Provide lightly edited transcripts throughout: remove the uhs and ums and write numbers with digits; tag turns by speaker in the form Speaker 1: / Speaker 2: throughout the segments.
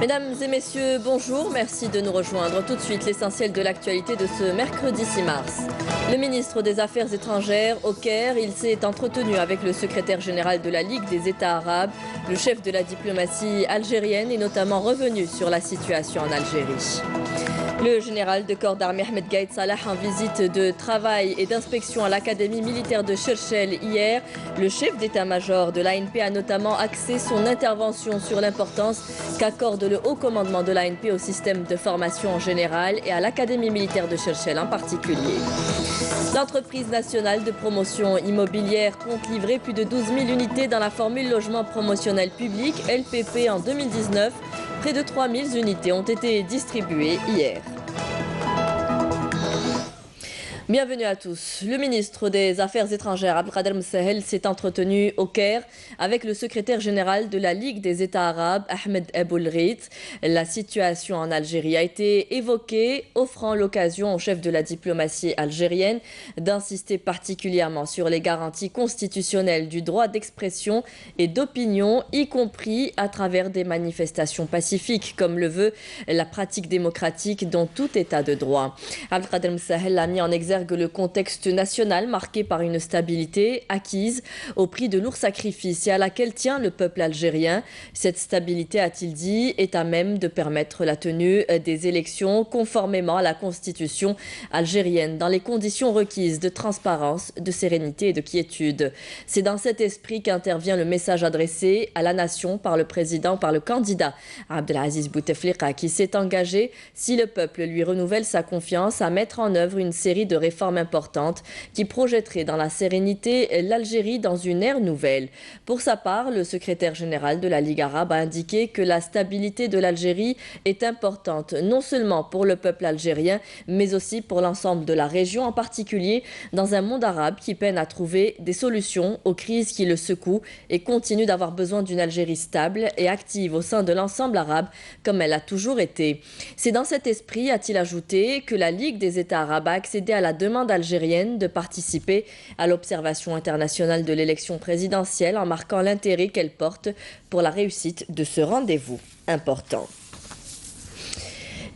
Speaker 1: Mesdames et messieurs, bonjour, merci de nous rejoindre. Tout de suite, l'essentiel de l'actualité de ce mercredi 6 mars. Le ministre des Affaires étrangères au Caire, il s'est entretenu avec le secrétaire général de la Ligue des États arabes. Le chef de la diplomatie algérienne est notamment revenu sur la situation en Algérie. Le général de corps d'armée Ahmed Gaïd Salah en visite de travail et d'inspection à l'académie militaire de Cherchel hier. Le chef d'état-major de l'ANP a notamment axé son intervention sur l'importance qu'accorde le haut commandement de l'ANP au système de formation en général et à l'académie militaire de Cherchel en particulier. L'entreprise nationale de promotion immobilière compte livrer plus de 12 000 unités dans la formule logement promotionnel public LPP en 2019. Près de 3 000 unités ont été distribuées hier. Bienvenue à tous. Le ministre des Affaires étrangères, Abdelkader Moussahel, s'est entretenu au Caire avec le secrétaire général de la Ligue des États arabes, Ahmed Aboulghit. La situation en Algérie a été évoquée, offrant l'occasion au chef de la diplomatie algérienne d'insister particulièrement sur les garanties constitutionnelles du droit d'expression et d'opinion, y compris à travers des manifestations pacifiques, comme le veut la pratique démocratique dans tout état de droit. Abdelkader Moussahel a mis en exergue le contexte national marqué par une stabilité acquise au prix de lourds sacrifices et à laquelle tient le peuple algérien. Cette stabilité, a-t-il dit, est à même de permettre la tenue des élections conformément à la constitution algérienne dans les conditions requises de transparence, de sérénité et de quiétude. C'est dans cet esprit qu'intervient le message adressé à la nation par le candidat Abdelaziz Bouteflika, qui s'est engagé, si le peuple lui renouvelle sa confiance, à mettre en œuvre une série de réformes importantes qui projetteraient dans la sérénité l'Algérie dans une ère nouvelle. Pour sa part, le secrétaire général de la Ligue arabe a indiqué que la stabilité de l'Algérie est importante non seulement pour le peuple algérien, mais aussi pour l'ensemble de la région, en particulier dans un monde arabe qui peine à trouver des solutions aux crises qui le secouent et continue d'avoir besoin d'une Algérie stable et active au sein de l'ensemble arabe comme elle a toujours été. C'est dans cet esprit, a-t-il ajouté, que la Ligue des États arabes a accédé à la demande algérienne de participer à l'observation internationale de l'élection présidentielle en marquant l'intérêt qu'elle porte pour la réussite de ce rendez-vous important.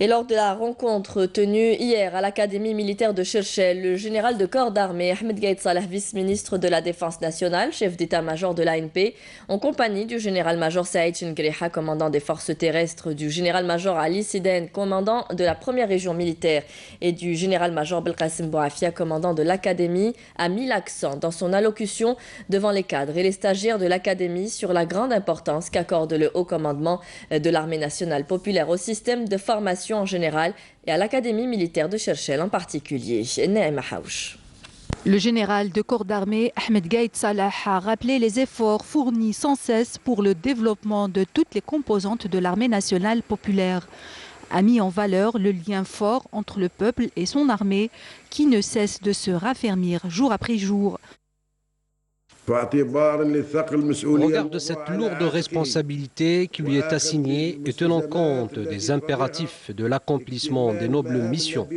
Speaker 1: Et lors de la rencontre tenue hier à l'Académie militaire de Cherchel, le général de corps d'armée Ahmed Gaïd Salah, vice-ministre de la Défense nationale, chef d'état-major de l'ANP, en compagnie du général-major Saïd Chengreha, commandant des forces terrestres, du général-major Ali Siden, commandant de la première région militaire, et du général-major Belkacem Bouafia, commandant de l'Académie, a mis l'accent dans son allocution devant les cadres et les stagiaires de l'Académie sur la grande importance qu'accorde le haut commandement de l'armée nationale populaire au système de formation en général et à l'Académie militaire de Cherchel en particulier.
Speaker 2: Le général de corps d'armée Ahmed Gaïd Salah a rappelé les efforts fournis sans cesse pour le développement de toutes les composantes de l'armée nationale populaire. A mis en valeur le lien fort entre le peuple et son armée qui ne cesse de se raffermir jour après jour.
Speaker 3: Au regard de cette lourde responsabilité qui lui est assignée et tenant compte des impératifs de l'accomplissement des nobles missions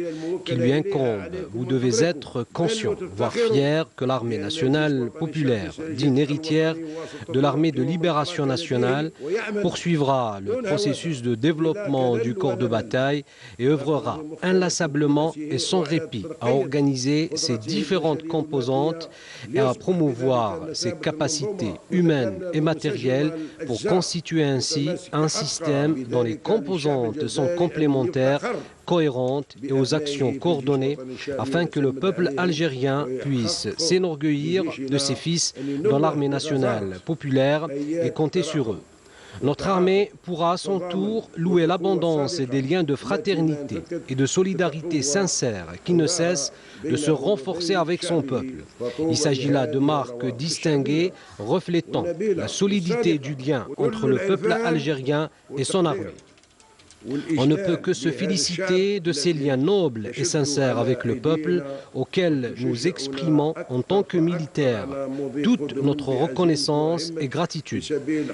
Speaker 3: qui lui incombent, vous devez être conscient, voire fier, que l'armée nationale populaire, digne héritière de l'armée de libération nationale, poursuivra le processus de développement du corps de bataille et œuvrera inlassablement et sans répit à organiser ses différentes composantes et à promouvoir ses capacités humaines et matérielles pour constituer ainsi un système dont les composantes sont complémentaires, cohérentes et aux actions coordonnées afin que le peuple algérien puisse s'enorgueillir de ses fils dans l'armée nationale populaire et compter sur eux. Notre armée pourra à son tour louer l'abondance des liens de fraternité et de solidarité sincère qui ne cessent de se renforcer avec son peuple. Il s'agit là de marques distinguées reflétant la solidité du lien entre le peuple algérien et son armée. On ne peut que se féliciter de ces liens nobles et sincères avec le peuple auxquels nous exprimons en tant que militaires toute notre reconnaissance et gratitude.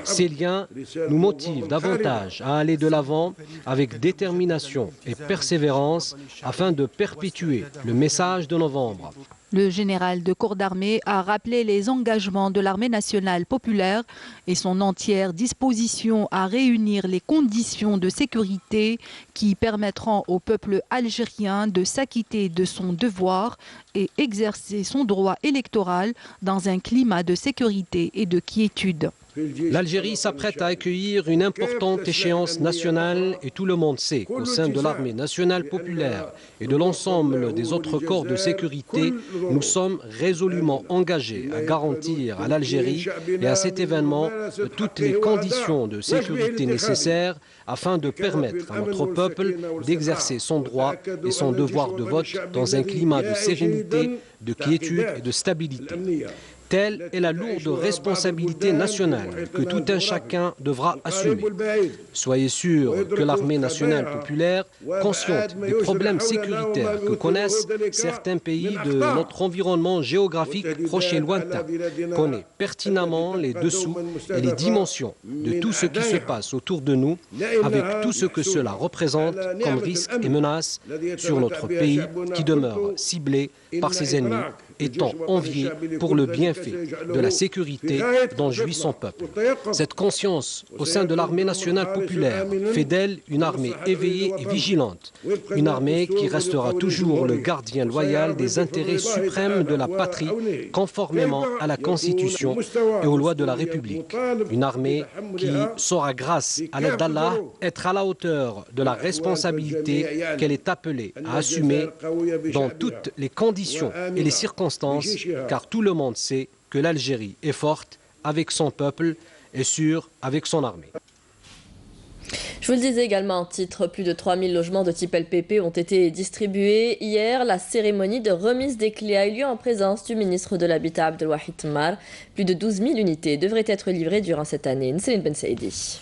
Speaker 3: Ces liens nous motivent davantage à aller de l'avant avec détermination et persévérance afin de perpétuer le message de novembre.
Speaker 2: Le général de corps d'armée a rappelé les engagements de l'armée nationale populaire et son entière disposition à réunir les conditions de sécurité qui permettront au peuple algérien de s'acquitter de son devoir et exercer son droit électoral dans un climat de sécurité et de quiétude.
Speaker 3: L'Algérie s'apprête à accueillir une importante échéance nationale et tout le monde sait qu'au sein de l'armée nationale populaire et de l'ensemble des autres corps de sécurité, nous sommes résolument engagés à garantir à l'Algérie et à cet événement toutes les conditions de sécurité nécessaires afin de permettre à notre peuple d'exercer son droit et son devoir de vote dans un climat de sérénité, de quiétude et de stabilité. Telle est la lourde responsabilité nationale que tout un chacun devra assumer. Soyez sûrs que l'armée nationale populaire, consciente des problèmes sécuritaires que connaissent certains pays de notre environnement géographique proche et lointain, connaît pertinemment les dessous et les dimensions de tout ce qui se passe autour de nous, avec tout ce que cela représente comme risque et menace sur notre pays qui demeure ciblé par ses ennemis, étant envié pour le bienfait de la sécurité dont jouit son peuple. Cette conscience au sein de l'armée nationale populaire fait d'elle une armée éveillée et vigilante, une armée qui restera toujours le gardien loyal des intérêts suprêmes de la patrie, conformément à la Constitution et aux lois de la République. Une armée qui saura, grâce à l'aide d'Allah, être à la hauteur de la responsabilité qu'elle est appelée à assumer dans toutes les conditions et les circonstances, car tout le monde sait que l'Algérie est forte avec son peuple et sûre avec son armée.
Speaker 1: Je vous le disais également en titre, plus de 3000 logements de type LPP ont été distribués. Hier, la cérémonie de remise des clés a eu lieu en présence du ministre de l'Habitat Abdelwahid Temmar. Plus de 12 000 unités devraient être livrées durant cette année. Céline Ben Saïdi.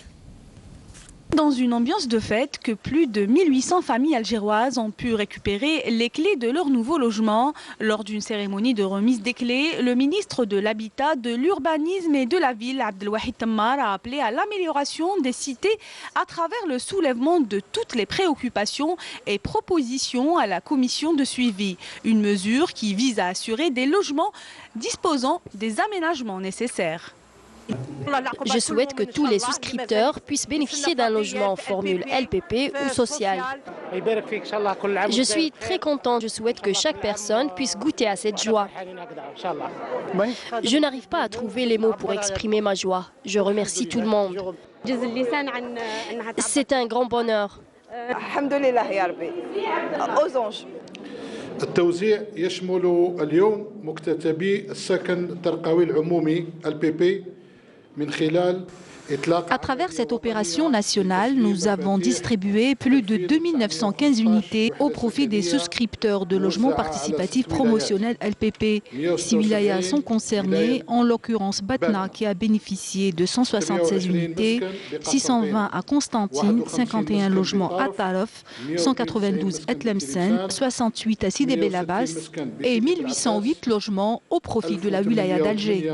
Speaker 4: Dans une ambiance de fête que plus de 1800 familles algéroises ont pu récupérer les clés de leur nouveau logement. Lors d'une cérémonie de remise des clés, le ministre de l'Habitat, de l'Urbanisme et de la Ville, Abdelwahid Temmar, a appelé à l'amélioration des cités à travers le soulèvement de toutes les préoccupations et propositions à la commission de suivi. Une mesure qui vise à assurer des logements disposant des aménagements nécessaires.
Speaker 5: Je souhaite que tous les souscripteurs puissent bénéficier d'un logement en formule LPP ou social. Je suis très content. Je souhaite que chaque personne puisse goûter à cette joie. Je n'arrive pas à trouver les mots pour exprimer ma joie. Je remercie tout le monde. C'est un grand bonheur.
Speaker 6: Aux anges.
Speaker 7: التوزيع يشمل اليوم مكتتبي السكن الترقوي العمومي LPP من خلال
Speaker 2: À travers cette opération nationale, nous avons distribué plus de 2915 unités au profit des souscripteurs de logements participatifs promotionnels LPP. 6 wilayas sont concernés, en l'occurrence Batna qui a bénéficié de 176 unités, 620 à Constantine, 51 logements à Tarof, 192 à Tlemcen, 68 à Sidi Bel Abbas et 1808 logements au profit de la wilaya d'Alger.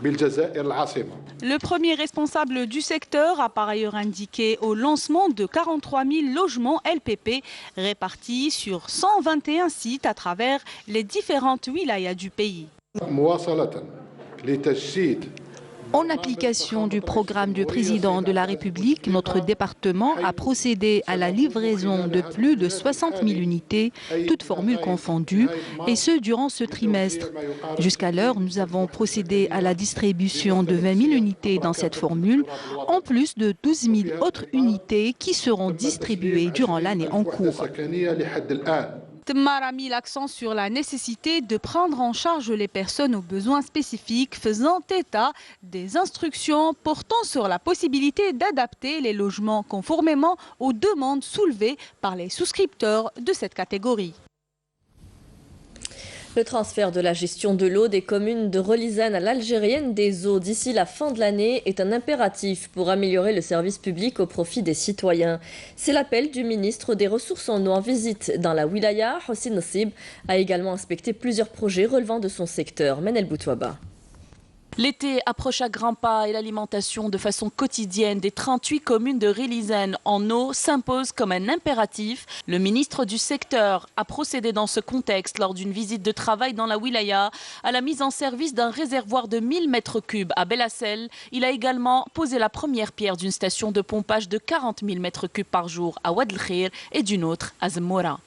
Speaker 4: Le premier responsable du secteur a par ailleurs indiqué au lancement de 43 000 logements LPP répartis sur 121 sites à travers les différentes wilayas du pays.
Speaker 2: En application du programme du président de la République, notre département a procédé à la livraison de plus de 60 000 unités, toutes formules confondues, et ce durant ce trimestre. Jusqu'à l'heure, nous avons procédé à la distribution de 20 000 unités dans cette formule, en plus de 12 000 autres unités qui seront distribuées durant l'année en cours.
Speaker 4: Temmar a mis l'accent sur la nécessité de prendre en charge les personnes aux besoins spécifiques, faisant état des instructions portant sur la possibilité d'adapter les logements conformément aux demandes soulevées par les souscripteurs de cette catégorie.
Speaker 1: Le transfert de la gestion de l'eau des communes de Relizane à l'Algérienne des eaux d'ici la fin de l'année est un impératif pour améliorer le service public au profit des citoyens. C'est l'appel du ministre des Ressources en eau en visite dans la wilaya. Hossein Nassib a également inspecté plusieurs projets relevant de son secteur. Menel Boutouaba.
Speaker 4: L'été approche à grands pas et l'alimentation de façon quotidienne des 38 communes de Rilizen en eau s'impose comme un impératif. Le ministre du secteur a procédé dans ce contexte lors d'une visite de travail dans la wilaya à la mise en service d'un réservoir de 1000 mètres cubes à Belassel. Il a également posé la première pierre d'une station de pompage de 40 000 mètres cubes par jour à Ouad El Khir et d'une autre à Zemmoura.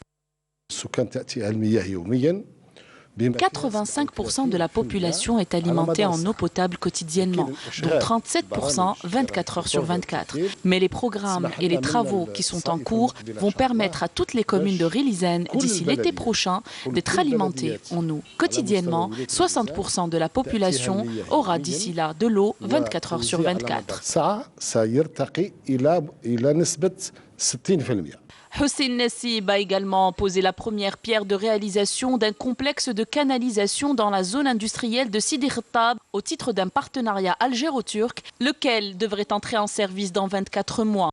Speaker 4: 85% de la population est alimentée en eau potable quotidiennement, dont 37% 24 heures sur 24. Mais les programmes et les travaux qui sont en cours vont permettre à toutes les communes de Rilizen d'ici l'été prochain d'être alimentées en eau quotidiennement. 60% de la population aura d'ici là de l'eau 24 heures sur 24. Hussein Nassib a également posé la première pierre de réalisation d'un complexe de canalisation dans la zone industrielle de Sidi Khattab au titre d'un partenariat algéro-turc, lequel devrait entrer en service dans 24 mois.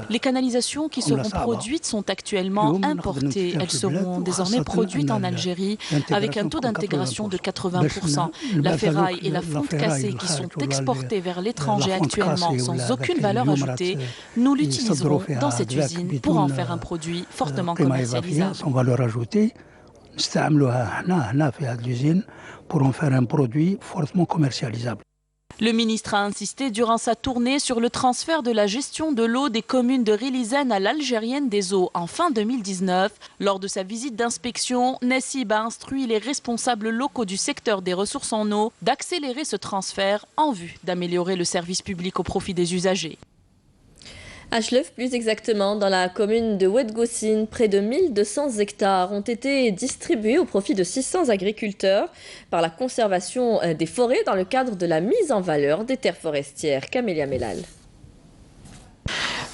Speaker 4: Les canalisations qui seront produites sont actuellement importées. Elles seront désormais produites en Algérie avec un taux d'intégration de 80%. La ferraille et la fonte cassée qui sont exportées vers l'étranger actuellement sans aucune valeur ajoutée, nous l'utiliserons dans cette usine pour en faire un produit fortement commercialisable. Le ministre a insisté durant sa tournée sur le transfert de la gestion de l'eau des communes de Rilizen à l'Algérienne des eaux en fin 2019. Lors de sa visite d'inspection, Nassib a instruit les responsables locaux du secteur des ressources en eau d'accélérer ce transfert en vue d'améliorer le service public au profit des usagers.
Speaker 1: À Chlef, plus exactement, dans la commune de Oued Goussine, près de 1200 hectares ont été distribués au profit de 600 agriculteurs par la conservation des forêts dans le cadre de la mise en valeur des terres forestières. Camélia Mellal.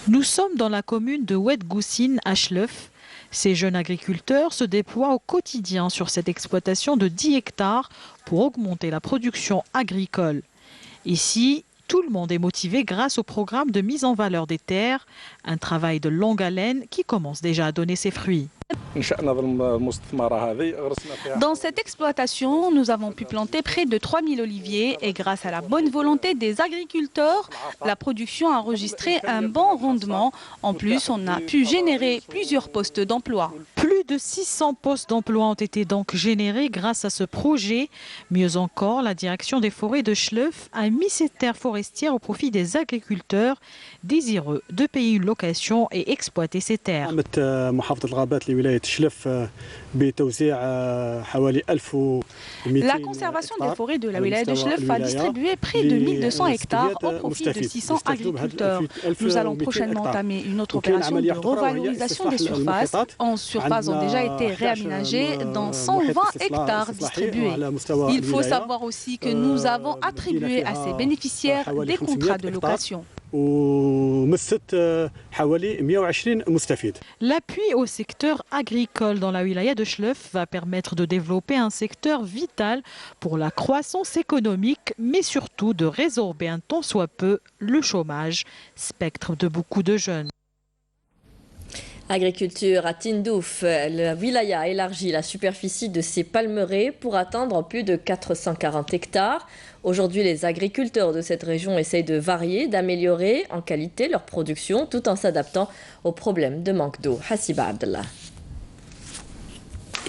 Speaker 2: Nous sommes dans la commune de Oued Goussine à Chlef. Ces jeunes agriculteurs se déploient au quotidien sur cette exploitation de 10 hectares pour augmenter la production agricole. Ici, tout le monde est motivé grâce au programme de mise en valeur des terres, un travail de longue haleine qui commence déjà à donner ses fruits.
Speaker 4: Dans cette exploitation, nous avons pu planter près de 3000 oliviers et grâce à la bonne volonté des agriculteurs, la production a enregistré un bon rendement. En plus, on a pu générer plusieurs postes d'emploi.
Speaker 2: Plus de 600 postes d'emploi ont été donc générés grâce à ce projet. Mieux encore, la direction des forêts de Chlef a mis ces terres forestières au profit des agriculteurs désireux de payer une location et exploiter ces terres.
Speaker 4: La conservation des forêts de la wilaya de Chlef a distribué près de 1200 hectares au profit de 600 agriculteurs. Nous allons prochainement entamer une autre opération de revalorisation des surfaces. En surface ont déjà été réaménagées dans 120 hectares distribués. Il faut savoir aussi que nous avons attribué à ces bénéficiaires des contrats de location.
Speaker 2: L'appui au secteur agricole dans la wilaya de Chlef va permettre de développer un secteur vital pour la croissance économique, mais surtout de résorber un tant soit peu le chômage, spectre de beaucoup de jeunes.
Speaker 1: Agriculture à Tindouf, la wilaya a élargi la superficie de ses palmeraies pour atteindre plus de 440 hectares. Aujourd'hui, les agriculteurs de cette région essayent de varier, d'améliorer en qualité leur production tout en s'adaptant aux problèmes de manque d'eau. Hassiba Abdallah.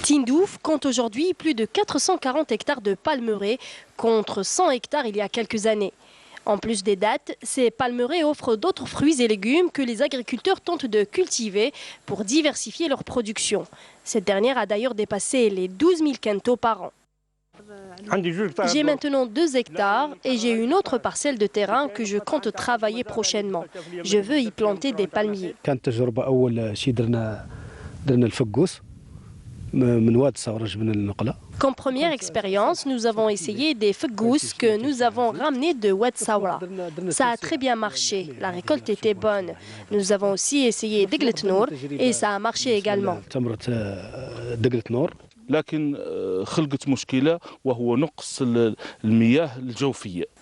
Speaker 5: Tindouf compte aujourd'hui plus de 440 hectares de palmeraies contre 100 hectares il y a quelques années. En plus des dattes, ces palmeraies offrent d'autres fruits et légumes que les agriculteurs tentent de cultiver pour diversifier leur production. Cette dernière a d'ailleurs dépassé les 12 000 quintaux par an. J'ai maintenant 2 hectares et j'ai une autre parcelle de terrain que je compte travailler prochainement. Je veux y planter des palmiers. Comme première expérience, nous avons essayé des fegous que nous avons ramenés de Oued Sawra. Ça a très bien marché, la récolte était bonne. Nous avons aussi essayé Deglet Nour et ça a marché également.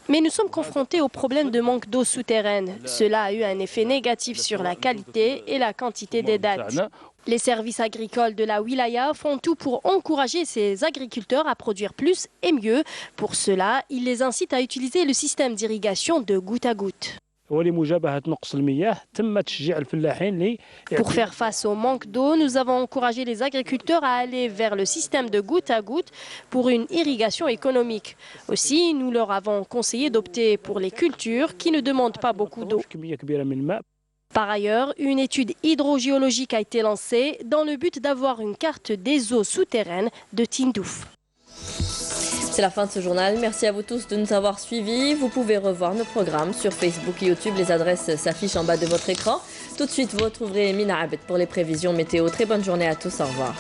Speaker 5: Mais nous sommes confrontés au problème de manque d'eau souterraine. Cela a eu un effet négatif sur la qualité et la quantité des dattes. Les services agricoles de la wilaya font tout pour encourager ces agriculteurs à produire plus et mieux. Pour cela, ils les incitent à utiliser le système d'irrigation de goutte à goutte. Pour faire face au manque d'eau, nous avons encouragé les agriculteurs à aller vers le système de goutte à goutte pour une irrigation économique. Aussi, nous leur avons conseillé d'opter pour les cultures qui ne demandent pas beaucoup d'eau. Par ailleurs, une étude hydrogéologique a été lancée dans le but d'avoir une carte des eaux souterraines de Tindouf.
Speaker 1: C'est la fin de ce journal. Merci à vous tous de nous avoir suivis. Vous pouvez revoir nos programmes sur Facebook et YouTube. Les adresses s'affichent en bas de votre écran. Tout de suite, vous retrouverez Mina Abed pour les prévisions météo. Très bonne journée à tous. Au revoir.